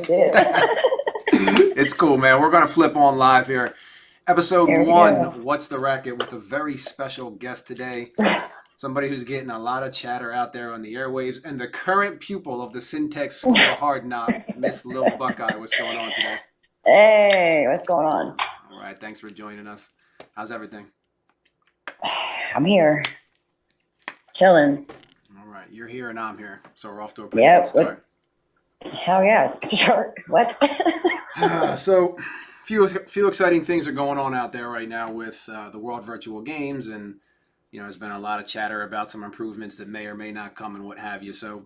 This is. It's cool, man. We're going to flip on live here. Episode There we 1, go. What's the Racket, with a very special guest today. Somebody who's getting a lot of chatter out there on the airwaves, and the current pupil of the Syntech School of Hard Knock, Miss Lil Buckeye. What's going on today? Hey, what's going on? All right, thanks for joining us. How's everything? I'm here. Chilling. All right, you're here and I'm here, so we're off to a pretty good start. Hell yeah, it's short. What? So, few exciting things are going on out there right now with the World Virtual Games, and there's been a lot of chatter about some improvements that may or may not come and what have you. So,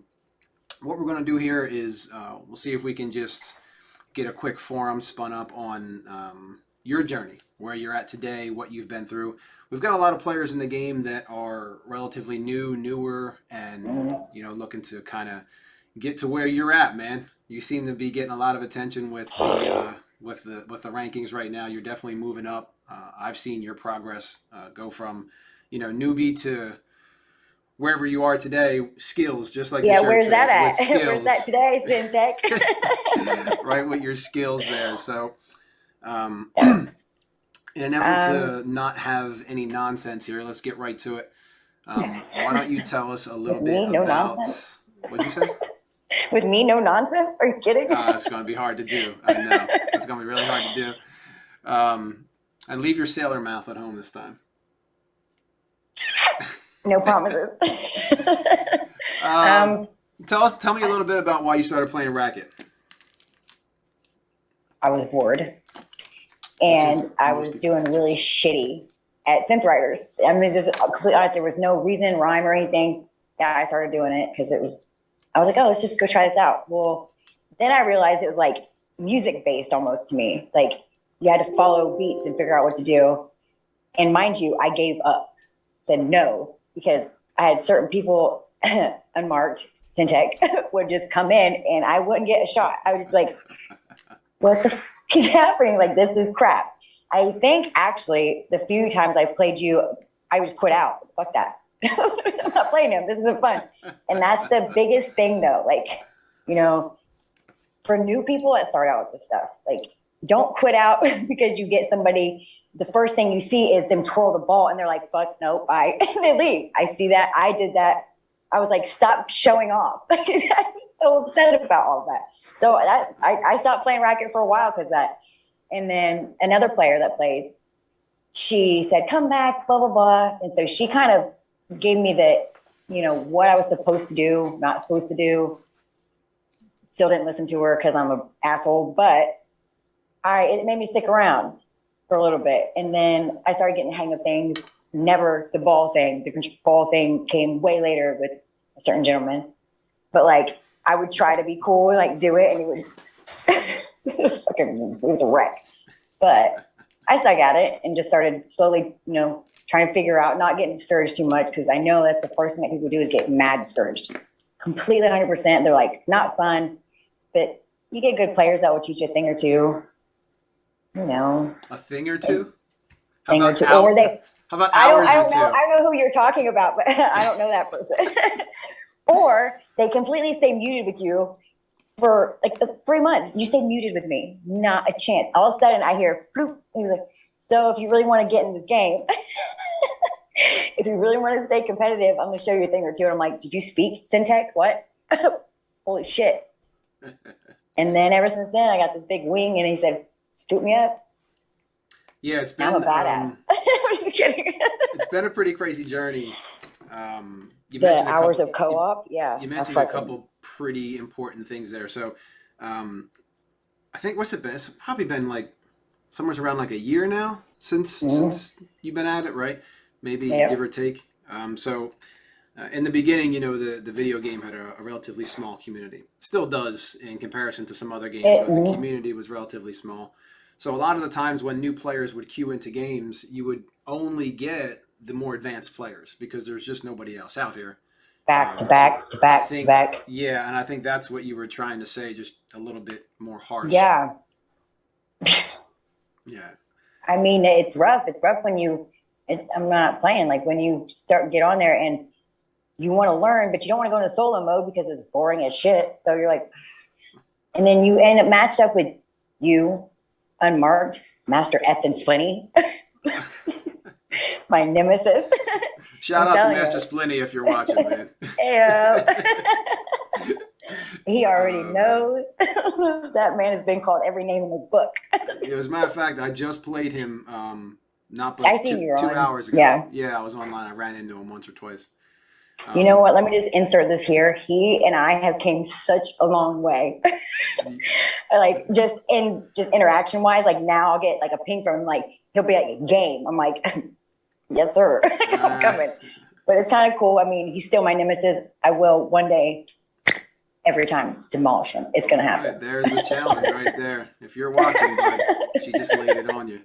what we're going to do here is we'll see if we can just get a quick forum spun up on your journey, where you're at today, what you've been through. We've got a lot of players in the game that are relatively newer, and looking to kind of get to where you're at, man. You seem to be getting a lot of attention with the rankings right now. You're definitely moving up. I've seen your progress go from newbie to wherever you are today. Skills, just like your shirt where's says, that at? with skills. Where's that today, Syntech? Right, with your skills there. So in an effort to not have any nonsense here, let's get right to it. Why don't you tell us a little bit about nonsense? What'd you say? With me, no nonsense? Are you kidding? It's going to be hard to do. I know. It's going to be really hard to do. And leave your sailor mouth at home this time. No promises. Tell me a little bit about why you started playing Racket. I was bored. And I was doing really shitty at synth writers. I mean, just completely honest, there was no reason, rhyme, or anything. Yeah, I started doing it because I was like, oh, let's just go try this out. Well, then I realized it was like music based almost to me. Like you had to follow beats and figure out what to do. And mind you, I gave up, said no, because I had certain people unmarked, Syntech, would just come in and I wouldn't get a shot. I was just like, what the is happening? Like, this is crap. I think actually the few times I played you, I just quit out. Fuck that. I'm not playing him. This isn't fun. And that's the biggest thing though. Like, for new people that start out with this stuff, like don't quit out because you get somebody, the first thing you see is them twirl the ball and they're like, fuck, no, bye. And they leave. I see that. I did that. I was like, stop showing off. I was so upset about all of that. So I stopped playing Racket for a while because that. And then another player that plays, she said, come back, blah, blah, blah. And so she kind of gave me the, what I was supposed to do, not supposed to do. Still didn't listen to her because I'm an asshole, but it made me stick around for a little bit. And then I started getting the hang of things. Never the ball thing. The ball thing came way later with a certain gentleman. But like, I would try to be cool, like do it, and it was a wreck. But I stuck at it and just started slowly, trying to figure out, not getting discouraged too much, because I know that's the first thing that people do is get mad discouraged. Completely 100%. They're like, it's not fun, but you get good players that will teach you a thing or two. A thing or two? How about hours I or don't two? know. I don't know who you're talking about, but I don't know that person. Or they completely stay muted with you for like 3 months. You stay muted with me. Not a chance. All of a sudden I hear, bloop. And he's like, so if you really want to get in this game, if you really want to stay competitive, I'm going to show you a thing or two. And I'm like, did you speak Syntech? What? Holy shit. And then ever since then, I got this big wing and he said, scoop me up. Yeah, it's been. I'm a badass. I'm just kidding. It's been a pretty crazy journey. The hours of co-op, yeah. You mentioned a couple pretty important things there. So, I think what's it been? It's probably been like somewhere around like a year now since you've been at it, right? Maybe give or take. In the beginning, the video game had a relatively small community. Still does in comparison to some other games where the community was relatively small. So a lot of the times when new players would queue into games, you would only get the more advanced players because there's just nobody else out here. Back to back. Yeah, and I think that's what you were trying to say, just a little bit more harsh. Yeah. Yeah. I mean, it's rough. It's rough when I'm not playing. Like when you get on there and you want to learn, but you don't want to go into solo mode because it's boring as shit. So you're like, And then you end up matched up with you, unmarked, Master Ep1 Splinty, my nemesis. Shout I'm out to telling Master you. Splinty if you're watching, man. Yeah. He already Man. knows. That man has been called every name in the book. As a matter of fact, I just played him not I but seen two you two on. hours ago. Yeah. Yeah, I was online. I ran into him once or twice. You know Um, what? Let me just insert this here. He and I have came such a long way. Like just interaction wise. Like now I'll get like a ping from him. Like he'll be like game. I'm like, yes sir, I'm uh, coming. But it's kind of cool. I mean, he's still my nemesis. I will one day, every time, demolish him. It's gonna all right, happen. there's the challenge right there. If you're watching, bud, she just laid it on you.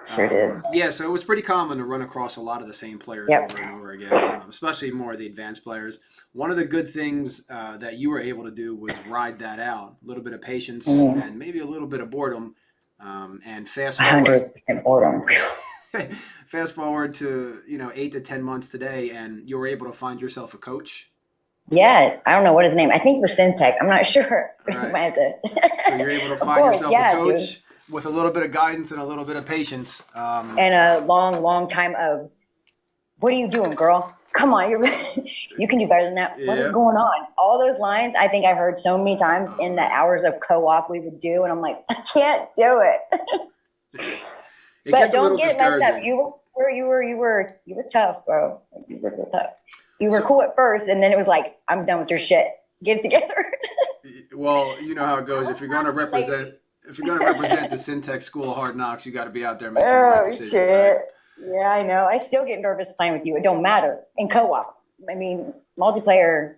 Sure did. Yeah, so it was pretty common to run across a lot of the same players Yep. over and over again, especially more of the advanced players. One of the good things that you were able to do was ride that out, a little bit of patience and maybe a little bit of boredom, and fast forward 100% boredom. fast forward to 8 to 10 months today, and you were able to find yourself a coach. Yeah, I don't know what his name. I think it was Syntech. I'm not sure. All You right, might have to. so you're able to Of find course, yourself a yeah, dude. coach with a little bit of guidance and a little bit of patience. And a long, long time of, what are you doing, girl? Come on, you can do better than that. What is Yeah. going on? All those lines, I think I heard so many times Oh in the man, hours of co-op we would do, and I'm like, I can't do it. it But gets a don't little get it messed up. discouraging. You were tough, bro. You were real tough. You were So, cool at first, and then it was like, I'm done with your shit. Get it together. well, you know how it goes. I was not lazy. If you're going to represent the Syntax School of Hard Knocks, you got to be out there making the right Oh decisions, right? shit. Yeah, I know. I still get nervous playing with you. It don't matter. In co-op. I mean, multiplayer,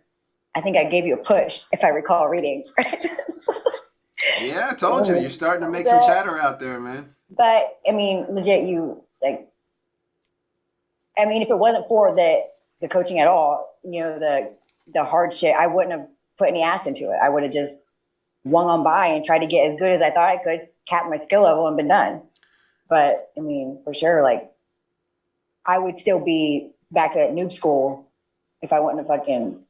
I think I gave you a push, if I recall reading. Yeah, I told you, you're starting to make some but, chatter out there, man. but I mean, legit, you like. I mean, if it wasn't for the coaching at all, the hard shit, I wouldn't have put any ass into it. I would have just wung on by and tried to get as good as I thought I could, cap my skill level, and been done. But I mean, for sure, like I would still be back at noob school if I wouldn't have fucking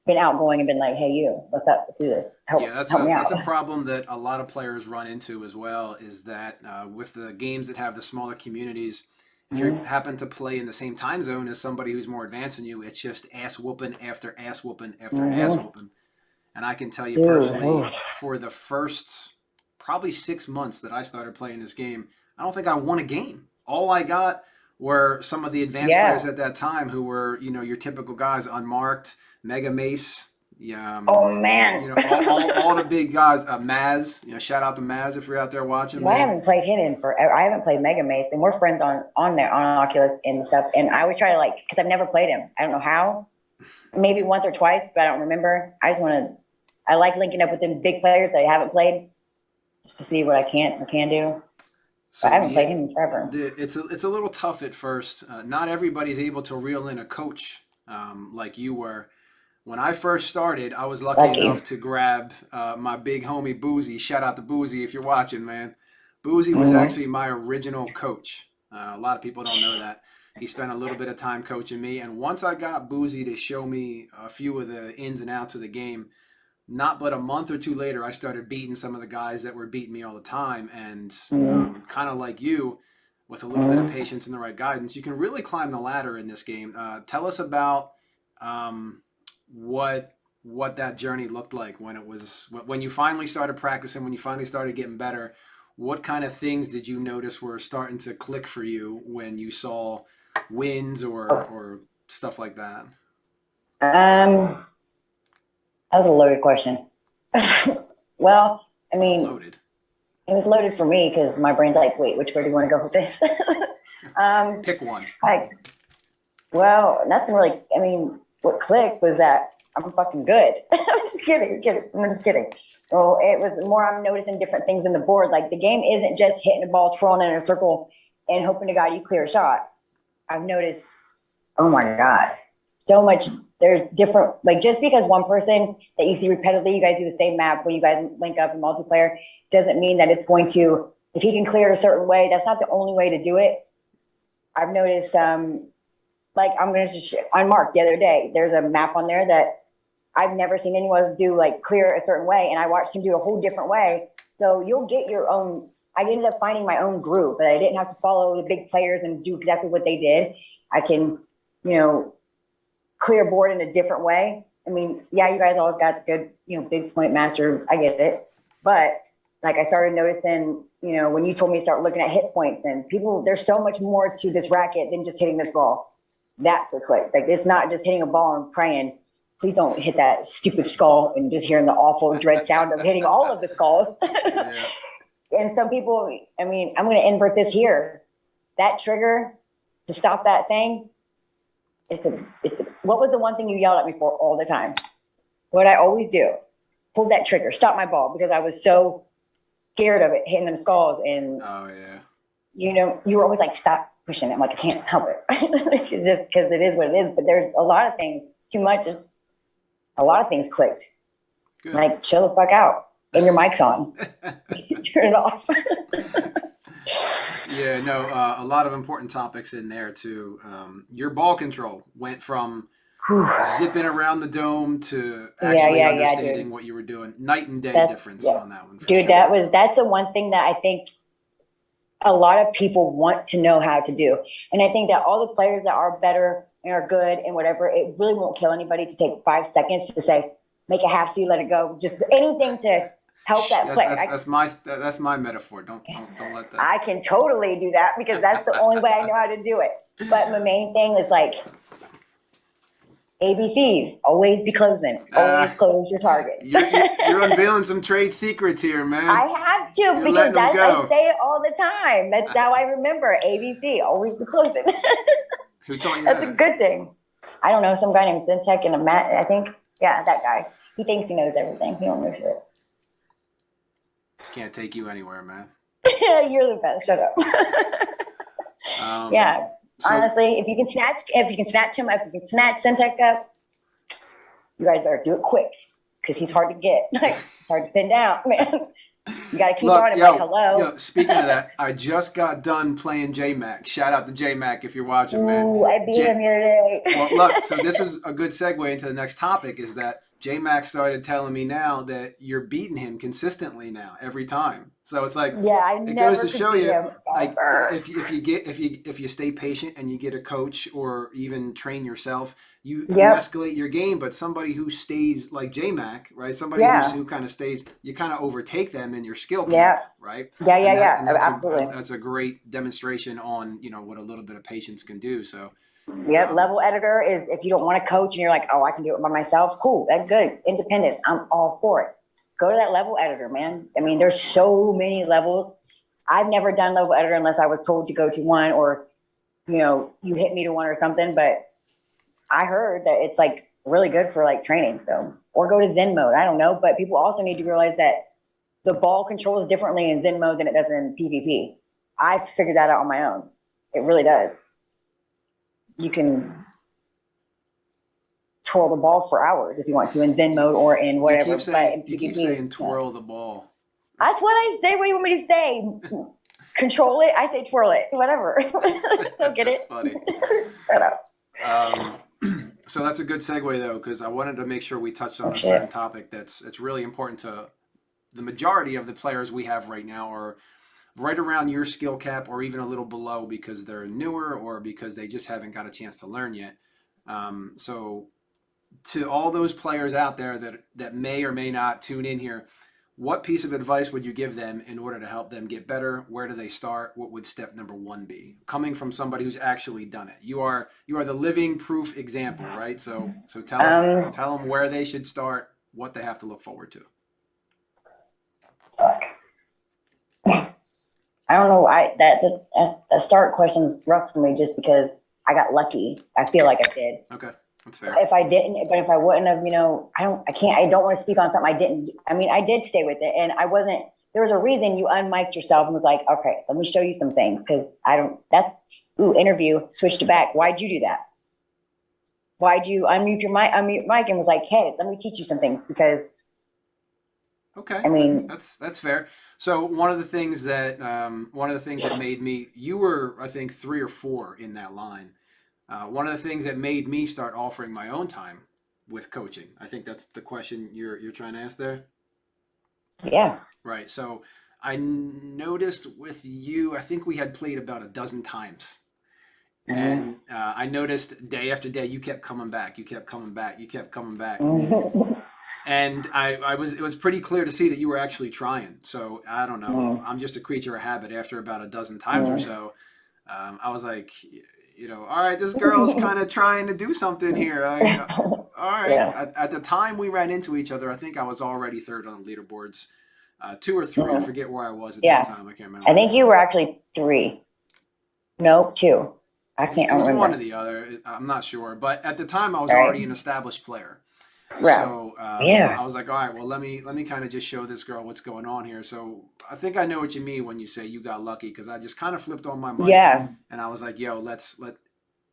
been outgoing and been like, "Hey, you, what's up? Let's do this. Yeah, Help me that's out." a problem that a lot of players run into as well. Is that with the games that have the smaller communities, if you Mm-hmm. happen to play in the same time zone as somebody who's more advanced than you, it's just ass whooping after ass whooping after ass Mm-hmm. whooping. And I can tell you Dude, personally, for the first probably 6 months that I started playing this game, I don't think I won a game. All I got were some of the advanced players yeah. at that time who were, your typical guys, unmarked, Mega Mace, yeah, Oh man. all the big guys. Maz, shout out to Maz if you're out there watching, I man. haven't played him in forever. I haven't played Mega Mace, and we're friends on there on Oculus and stuff. And I always try to like, because I've never played him. I don't know how. Maybe once or twice, but I don't remember. I just want to. I like linking up with them big players that I haven't played, just to see what I can do. But I So haven't yeah, played him in forever. it's a little tough at first. Not everybody's able to reel in a coach like you were. When I first started, I was lucky Lucky. enough to grab my big homie Boozy. Shout out to Boozy if you're watching, man. Boozy was Mm-hmm. actually my original coach. A lot of people don't know that. He spent a little bit of time coaching me, and once I got Boozy to show me a few of the ins and outs of the game, not but a month or two later, I started beating some of the guys that were beating me all the time. And Mm-hmm. kind of like you, with a little bit of patience and the right guidance, you can really climb the ladder in this game. Tell us about um, what that journey looked like when you finally started practicing, when you finally started getting better. What kind of things did you notice were starting to click for you when you saw wins or stuff like that? Um, that was a loaded question. Well, I mean, Loaded. it was loaded for me because my brain's like, wait, which way do you want to go with this? um, Pick one. I, well, nothing really. I mean, what clicked was that I'm fucking good. I'm just kidding, I'm just kidding. So it was more I'm noticing different things in the board. Like the game isn't just hitting the ball, twirling in a circle, and hoping to God you clear a shot. I've noticed, oh my God, so much. There's different, like just because one person that you see repetitively, you guys do the same map when you guys link up in multiplayer, doesn't mean that it's going to, if he can clear it a certain way, that's not the only way to do it. I've noticed, like I'm going to just, on Mark the other day, there's a map on there that I've never seen anyone do like clear a certain way, and I watched him do a whole different way. So you'll get your own. I ended up finding my own groove, but I didn't have to follow the big players and do exactly what they did. I can, you know, clear board in a different way. I mean, yeah, you guys always got good, big point master. I get it. But like I started noticing, when you told me to start looking at hit points and people, there's so much more to this racket than just hitting this ball. That's what's like it's not just hitting a ball and praying, please don't hit that stupid skull and just hearing the awful dread sound of hitting all of the skulls. Yeah. And some people, I mean, I'm going to invert this here. That trigger to stop that thing, what was the one thing you yelled at me for all the time? What I always do, pull that trigger, stop my ball, because I was so scared of it hitting them skulls. And, Oh, yeah. You were always like, stop pushing it. I'm like, I can't help it. It's just because it is what it is. But there's a lot of things, it's too much. A lot of things clicked. Good. Like, chill the fuck out. And your mic's on. Turn it off. Yeah, no, a lot of important topics in there too. Your ball control went from zipping around the dome to actually understanding what you were doing. Night and day difference on that one. Dude, sure. that's the one thing that I think a lot of people want to know how to do. And I think that all the players that are better and are good and whatever, it really won't kill anybody to take 5 seconds to say, make a half C, let it go. Just anything to help that player. That's my metaphor. Don't let that. I can totally do that because that's the only way I know how to do it. But my main thing is like ABCs. Always be closing. Always close your target. You're unveiling some trade secrets here, man. I have to because I say it all the time. That's how I remember ABC. Always be closing. Who told you That's that? a good thing. I don't know. Some guy named Syntech and a Matt, I think. Yeah, that guy. He thinks he knows everything. He don't know shit. Can't take you anywhere, man. You're the best. Shut up. Yeah. So, honestly, if you can snatch him up, if you can snatch Syntech up, you guys better do it quick because he's hard to get. Like, it's hard to pin down, man. You got to keep on him like, hello. Yo, speaking of that, I just got done playing J-Mac. Shout out to J-Mac if you're watching, man. Ooh, I beat him the other day. Well, look, so this is a good segue into the next topic is that J-Mac started telling me now that you're beating him consistently now every time. So it's like, it goes to show you, like, if you stay patient and you get a coach or even train yourself, you escalate your game. But somebody who stays like J-Mac, right? Somebody who kind of stays, you kind of overtake them in your skill cap, right? Yeah. Absolutely. That's a great demonstration on what a little bit of patience can do. So. Yep, level editor is if you don't want to coach and you're like, oh, I can do it by myself. Cool, that's good. Independence, I'm all for it. Go to that level editor, man. I mean, there's so many levels. I've never done level editor unless I was told to go to one or, you hit me to one or something. But I heard that it's like really good for like training. So, or go to Zen mode. I don't know. But people also need to realize that the ball controls differently in Zen mode than it does in PvP. I've figured that out on my own. It really does. You can twirl the ball for hours if you want to in Zen mode or in whatever. You keep saying twirl the ball. That's what I say. What do you want me to say? Control it? I say twirl it. Whatever. Don't get it? That's funny. Shut up. So that's a good segue, though, because I wanted to make sure we touched on a certain topic it's really important to the majority of the players we have right now are right around your skill cap or even a little below because they're newer or because they just haven't got a chance to learn yet. So to all those players out there that may or may not tune in here, what piece of advice would you give them in order to help them get better? Where do they start? What would step number 1 be? Coming from somebody who's actually done it. You are the living proof example, right? So tell them where they should start, what they have to look forward to. I don't know. That start question's rough for me just because I got lucky. I feel like I did. Okay, that's fair. If I wouldn't have, I don't want to speak on something I didn't. I mean, I did stay with it, and I wasn't. There was a reason you unmiked yourself and was like, okay, let me show you some things because I don't. Interview switched it back. Why'd you do that? Why'd you unmute mic and was like, hey, let me teach you some things because. Okay. I mean, that's fair. So one of the things that made me, you were, I think, 3 or 4 in that line. One of the things that made me start offering my own time with coaching? I think that's the question you're trying to ask there. Yeah. Right. So I noticed with you, I think we had played about a dozen times. Mm-hmm. And I noticed day after day, you kept coming back. You kept coming back. You kept coming back. Mm-hmm. And it was pretty clear to see that you were actually trying. So I don't know. Mm-hmm. I'm just a creature of habit. After about a dozen times or so, I was like, all right, this girl's kind of trying to do something here. All right. Yeah. At the time we ran into each other, I think I was already third on the leaderboards, two or three. I Mm-hmm. forget where I was at that Yeah. time. I can't I remember. think you were actually 3. No, 2. I can't It was one or remember. the other. I'm not sure, but at the time I was Right. already an established player. Right. So Yeah. I was like, all right, well, let me kind of just show this girl what's going on here. So I think I know what you mean when you say you got lucky, because I just kind of flipped on my mic Yeah. and I was like, yo, let.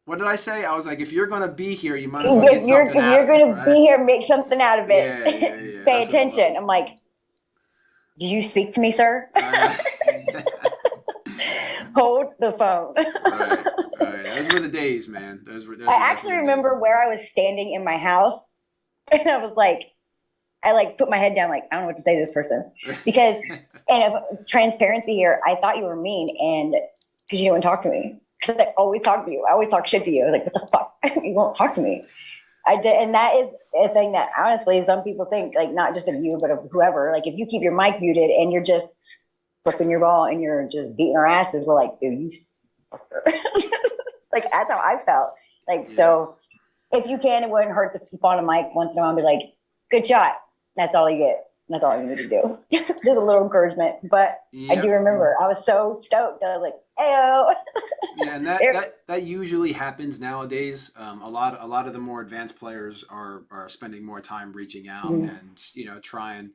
What did I say? I was like, if you're gonna be here, you might as well get something If out you're of it, going to be right? here, make something out of it. Yeah, yeah, yeah. Pay That's what it attention. was. I'm like, did you speak to me, sir? Uh, Hold the phone. right, right. Those were the days, man. Those I were actually definitely the days. remember where I was standing in my house, and I was like, I like put my head down, like I don't know what to say to this person, because and if, transparency here, I thought you were mean, and because you didn't want to talk to me, because I always talk to you, I always talk shit to you. I was like, what the fuck, you won't talk to me. I did, and that is a thing that honestly some people think, like not just of you, but of whoever. Like if you keep your mic muted and you're just flipping your ball and you're just beating our asses, we're like, dude, you sucker. Like that's how I felt. Like Yeah. so, if you can, it wouldn't hurt to keep on a mic once in a while and be like, good shot. That's all you get. That's all you need to do. Just a little encouragement. But I do Yep. remember I was so stoked. I was like, "Ayo!" Yeah, and that usually happens nowadays. A lot of the more advanced players are spending more time reaching out and Yeah, it's trying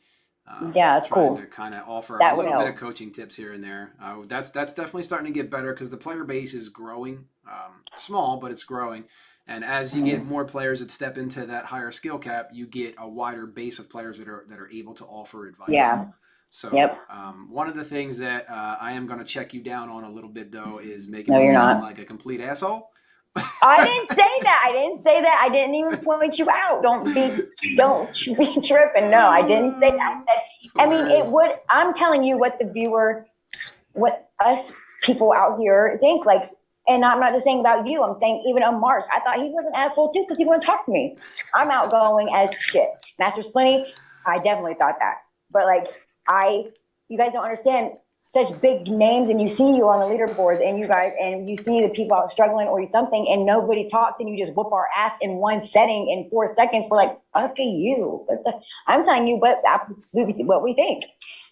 to cool. kind of offer a That would little bit of help. coaching tips here and there. That's definitely starting to get better because the player base is growing. Small, but it's growing. And as you get Mm. more players that step into that higher skill cap, you get a wider base of players that are able to offer advice. Yeah. So Yep. one of the things that I am going to check you down on a little bit though is making No, me you're sound not. like a complete asshole. I didn't say that. I didn't say that. I didn't even point you out. Don't be tripping. No, I didn't say that. It's I mean, it hilarious. would. I'm telling you what the viewer, what us people out here think. Like, and I'm not just saying about you. I'm saying even on Mark. I thought he was an asshole too because he wouldn't talk to me. I'm outgoing as shit. Master Splinty, I definitely thought that. But like, you guys don't understand such big names, and you see you on the leaderboards, and you guys, and you see the people out struggling or something, and nobody talks, and you just whoop our ass in one setting in 4 seconds. We're like, okay, you. I'm telling you what we think,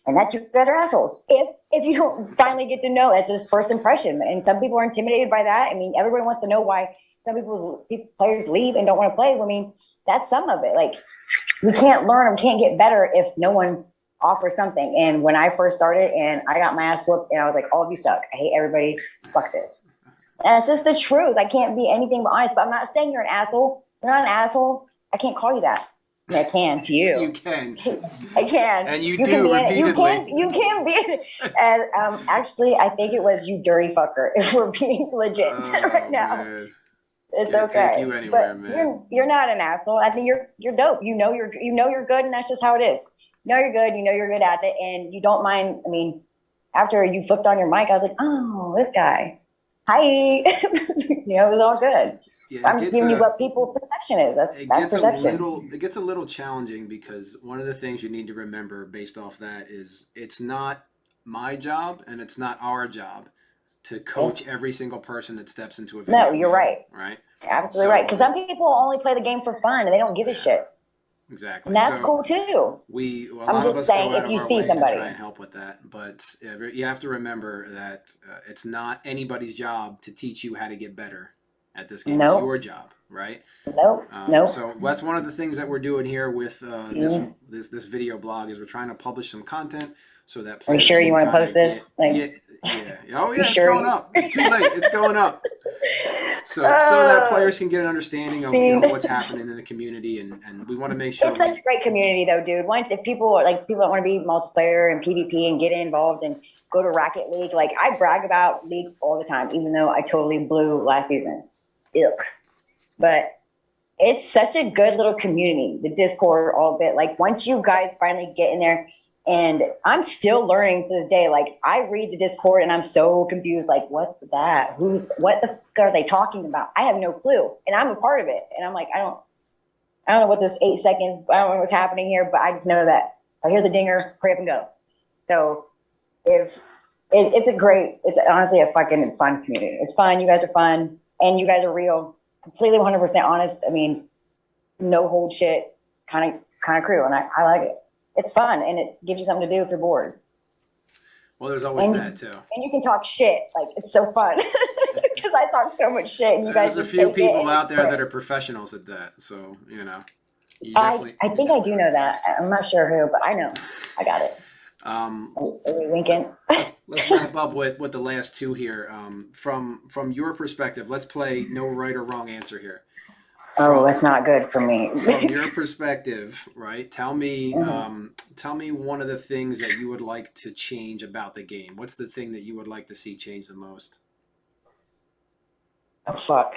and that you guys are assholes. If you don't finally get to know, that's his first impression, and some people are intimidated by that. I mean, everybody wants to know why some players leave and don't want to play. I mean, that's some of it. Like, we can't learn or can't get better if no one offers something. And when I first started and I got my ass whooped and I was like, all of you suck. I hate everybody. Fuck this. And it's just the truth. I can't be anything but honest. But I'm not saying you're an asshole. You're not an asshole. I can't call you that. I mean, I can to You you. can, I can. and you You can do be in it. repeatedly. You can be in it. And actually, I think it was you dirty fucker. If we're being legit right Oh now, man, it's can't take okay. you anywhere, But man. you're not an asshole. I think you're dope. You know you're good, and that's just how it is. You know you're good. You know you're good at it, and you don't mind. I mean, after you flipped on your mic, I was like, oh, this guy. Hi. It was all good. Yeah, I'm just giving you what people's perception is. That's perception. it gets a little challenging because one of the things you need to remember based off that is it's not my job and it's not our job to Yeah. coach every single person that steps into a No, video you're game, right. right? Absolutely right. Because So some people only play the game for fun and they don't give a yeah, shit. And exactly. that's So cool too. a I'm lot of just us go saying out if of you our see way to try somebody. and help with that, but you have to remember that it's not anybody's job to teach you how to get better at this game. It's Nope. your job, right? Nope. So that's one of the things that we're doing here with Mm. this video blog is we're trying to publish some content so that Are you players sure you can want to kind post of this? get Like, oh you yeah, it's sure going you? up. It's too late. It's going up. So that Oh, players can get an understanding of see, what's happening in the community, and we want to make sure it's such we a great community though, dude. Once if people are like people that want to be multiplayer and PvP and get involved and go to Racket League, like I brag about League all the time, even though I totally blew last season. Ugh. But it's such a good little community, the Discord, all of it. Like once you guys finally get in there, and I'm still learning to this day. Like I read the Discord and I'm so confused. Like, what's that? What the fuck are they talking about? I have no clue. And I'm a part of it. And I'm like, I don't know what this 8 seconds, I don't know what's happening here, but I just know that I hear the dinger, hurry up and go. So if it's honestly a fucking fun community. It's fun. You guys are fun and you guys are real, completely 100% honest. I mean, no hold shit kind of crew. And I like it. It's fun and it gives you something to do if you're bored. Well, there's always that too. And you can talk shit. Like it's so fun because I talk so much shit. And you guys there's a few people out there that are professionals at that. So, you know. I think I do know that. I'm not sure who, but I know. I got it. Are we winking? Let's wrap up with the last two here. From your perspective, let's play no right or wrong answer here. That's not good for me. From your perspective, right? Tell me one of the things that you would like to change about the game. What's the thing that you would like to see change the most? Oh, fuck.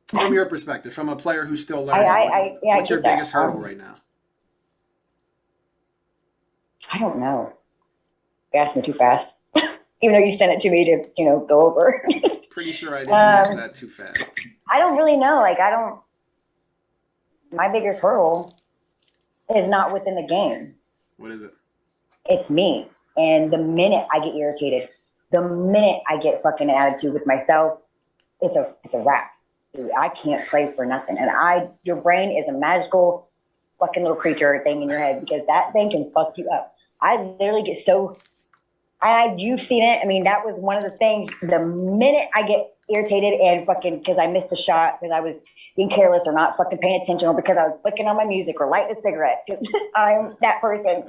From your perspective, from a player who's still learning, what's your biggest hurdle right now? I don't know. You asked me too fast. Even though you sent it to me to, go over. Pretty sure I didn't ask that too fast. I don't really know. My biggest hurdle is not within the game. What is it? It's me. And the minute I get irritated, the minute I get fucking attitude with myself, it's a wrap. Dude, I can't play for nothing. And your brain is a magical fucking little creature thing in your head because that thing can fuck you up. I literally get so, you've seen it. I mean, that was one of the things. The minute I get irritated and fucking because I missed a shot because I was being careless or not fucking paying attention or because I was flicking on my music or lighting a cigarette because I'm that person.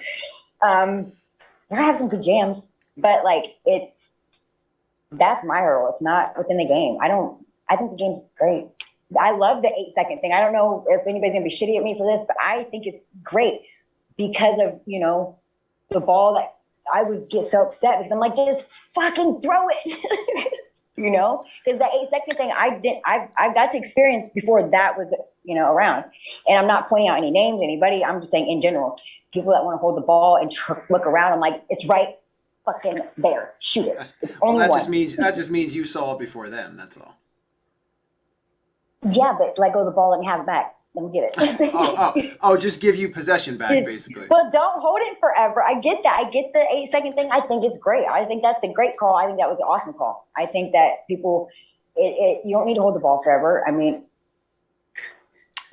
I have some good jams, but that's my hurdle. It's not within the game. I think the game's great. I love the 8 second thing. I don't know if anybody's gonna be shitty at me for this, but I think it's great because of, the ball that I would get so upset because I'm like, just fucking throw it. Because the 8 second thing I've got to experience before that was, around. And I'm not pointing out any names, anybody. I'm just saying in general, people that want to hold the ball and look around. I'm like, it's right fucking there. Shoot it. It's only that one. just means you saw it before them. That's all. Yeah, but let go of the ball. Let me have it back. Let me get it. Just give you possession back, basically. But don't hold it forever. I get that. I get the 8 second thing. I think it's great. I think that's a great call. I think that was an awesome call. I think that people, you don't need to hold the ball forever. I mean,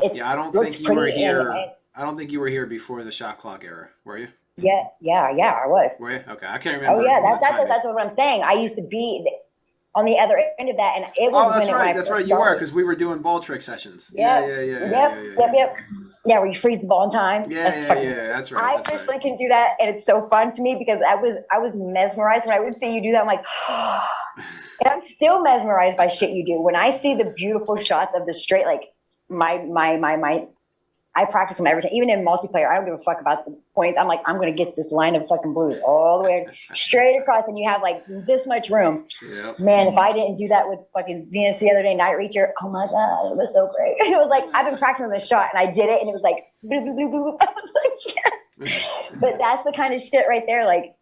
I don't think you were here. I don't think you were here before the shot clock era, were you? Yeah, I was. Were you? Okay, I can't remember. Oh yeah, that's what I'm saying. I used to be on the other end of that, and it was. Oh, that's right. That's right. You were because we were doing ball trick sessions. Yep. Yeah, where you freeze the ball in time. Yeah, that's right. I personally can do that, and it's so fun to me because I was mesmerized when I would see you do that. I'm like, and I'm still mesmerized by shit you do. When I see the beautiful shots of the straight, like my. I practice them every time, even in multiplayer. I don't give a fuck about the points. I'm like, I'm going to get this line of fucking blues all the way straight across, and you have like this much room. Yep. Man, if I didn't do that with fucking Venus the other day, Night Reacher, oh my God, it was so great. It was like, I've been practicing this shot, and I did it, and it was like, bloop, bloop, bloop, bloop. I was like, yes. But that's the kind of shit right there. Like,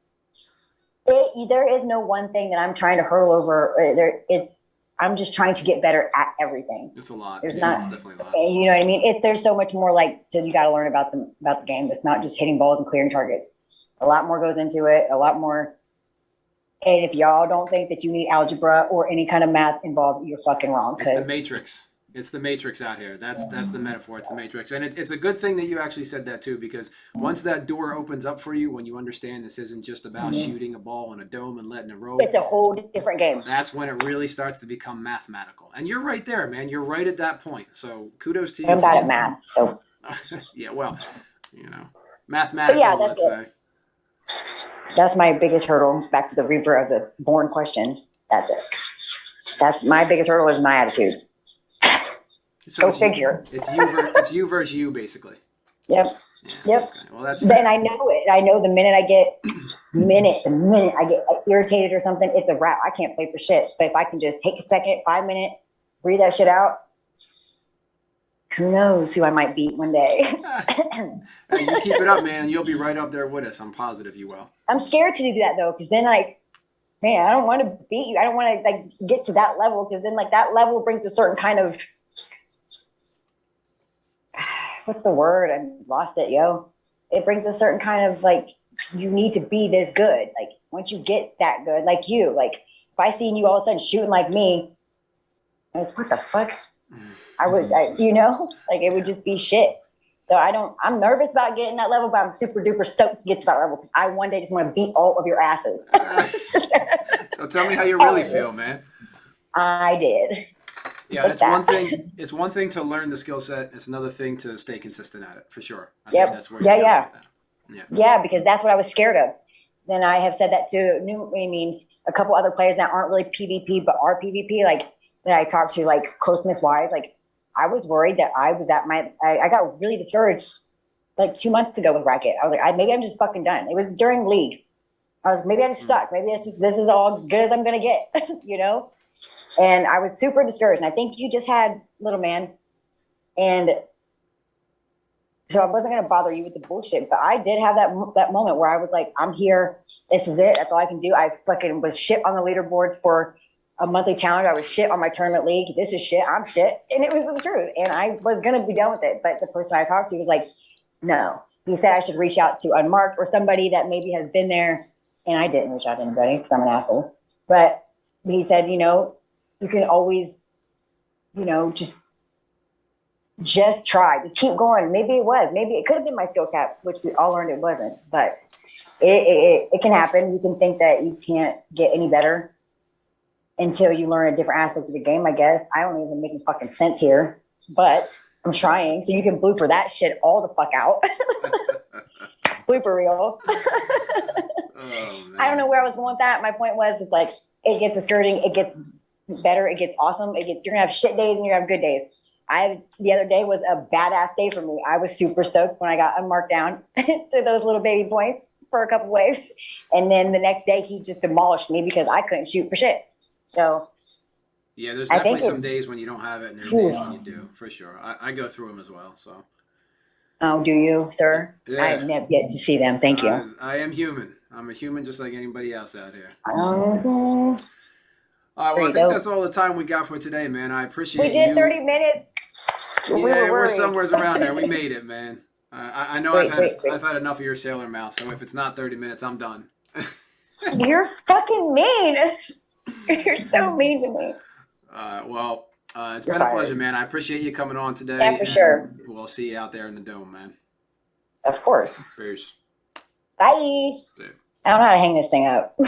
there is no one thing that I'm trying to hurl over. I'm just trying to get better at everything. It's a lot. It's definitely a lot. You know what I mean? There's so much more so you got to learn about the game. It's not just hitting balls and clearing targets. A lot more goes into it. A lot more. And if y'all don't think that you need algebra or any kind of math involved, you're fucking wrong. It's the Matrix. It's the Matrix out here. That's the metaphor. It's the Matrix. And it's a good thing that you actually said that too, because once that door opens up for you, when you understand this isn't just about shooting a ball in a dome and letting it roll. It's a whole different game. That's when it really starts to become mathematical. And you're right there, man. You're right at that point. So kudos to you. I'm bad at math, so. Yeah, well, mathematical, let's say. That's my biggest hurdle. Back to the Reaper of the Born question. That's it. That's my biggest hurdle is my attitude. So Go figure. It's you versus you, basically. Yep. Yeah, yep. Okay. Well, that's. Then I know it. I know the minute I get irritated or something, it's a wrap. I can't play for shit. But if I can just take a second, 5 minutes, breathe that shit out, who knows who I might beat one day. Hey, you keep it up, man, and you'll be right up there with us. I'm positive you will. I'm scared to do that though, because then like, man, I don't want to beat you. I don't want to like get to that level, because then like that level brings a certain kind of, what's the word? I lost it, yo. It brings a certain kind of like, you need to be this good. Like once you get that good, like you, like if I seen you all of a sudden shooting like me, like what the fuck? Like it would just be shit. So I'm nervous about getting that level, but I'm super duper stoked to get to that level, because I one day just want to beat all of your asses. So tell me how you really feel, man. I did. Yeah, it's one thing. It's one thing to learn the skill set. It's another thing to stay consistent at it, for sure. I think that's where you're going with that. Yeah, because that's what I was scared of. Then I have said that to a couple other players that aren't really PvP but are PvP, like that I talked to, like closeness wise. Like I was worried that I was I got really discouraged like 2 months ago with Racket. I was like, maybe I'm just fucking done. It was during League. I was maybe I just suck. Maybe this is all good as I'm gonna get, And I was super discouraged. And I think you just had Little Man, and so I wasn't gonna bother you with the bullshit. But I did have that moment where I was like, I'm here. This is it. That's all I can do. I fucking was shit on the leaderboards for a monthly challenge. I was shit on my tournament league. This is shit. I'm shit, and it was the truth. And I was gonna be done with it. But the person I talked to was like, no. He said I should reach out to Unmarked or somebody that maybe has been there. And I didn't reach out to anybody because I'm an asshole. But he said, you can always, just try. Just keep going. Maybe it was. Maybe it could have been my skill cap, which we all learned it wasn't. But it can happen. You can think that you can't get any better until you learn a different aspect of the game, I guess. I don't even make any fucking sense here. But I'm trying. So you can blooper that shit all the fuck out. Blooper reel. I don't know where I was going with that. My point was like, it gets discouraging, it gets better, it gets awesome. You're gonna have shit days and you're gonna have good days. The other day was a badass day for me. I was super stoked when I got unmarked down to those little baby points for a couple waves. And then the next day he just demolished me because I couldn't shoot for shit. So yeah, there's definitely some days when you don't have it, and there's days when you do, for sure. I go through them as well, so. Oh, do you, sir? Yeah. I have never yet to see them. Thank you. I am human. I'm a human just like anybody else out here. Mm-hmm. All right, well, I think that's all the time we got for today, man. I appreciate you. We did 30 minutes. Yeah, we're somewhere around there. We made it, man. I know I've had enough of your sailor mouth, so if it's not 30 minutes, I'm done. You're fucking mean. You're so mean to me. Well, it's been a pleasure, man. I appreciate you coming on today. Yeah, for sure. We'll see you out there in the dome, man. Of course. Peace. Bye. I don't know how to hang this thing up.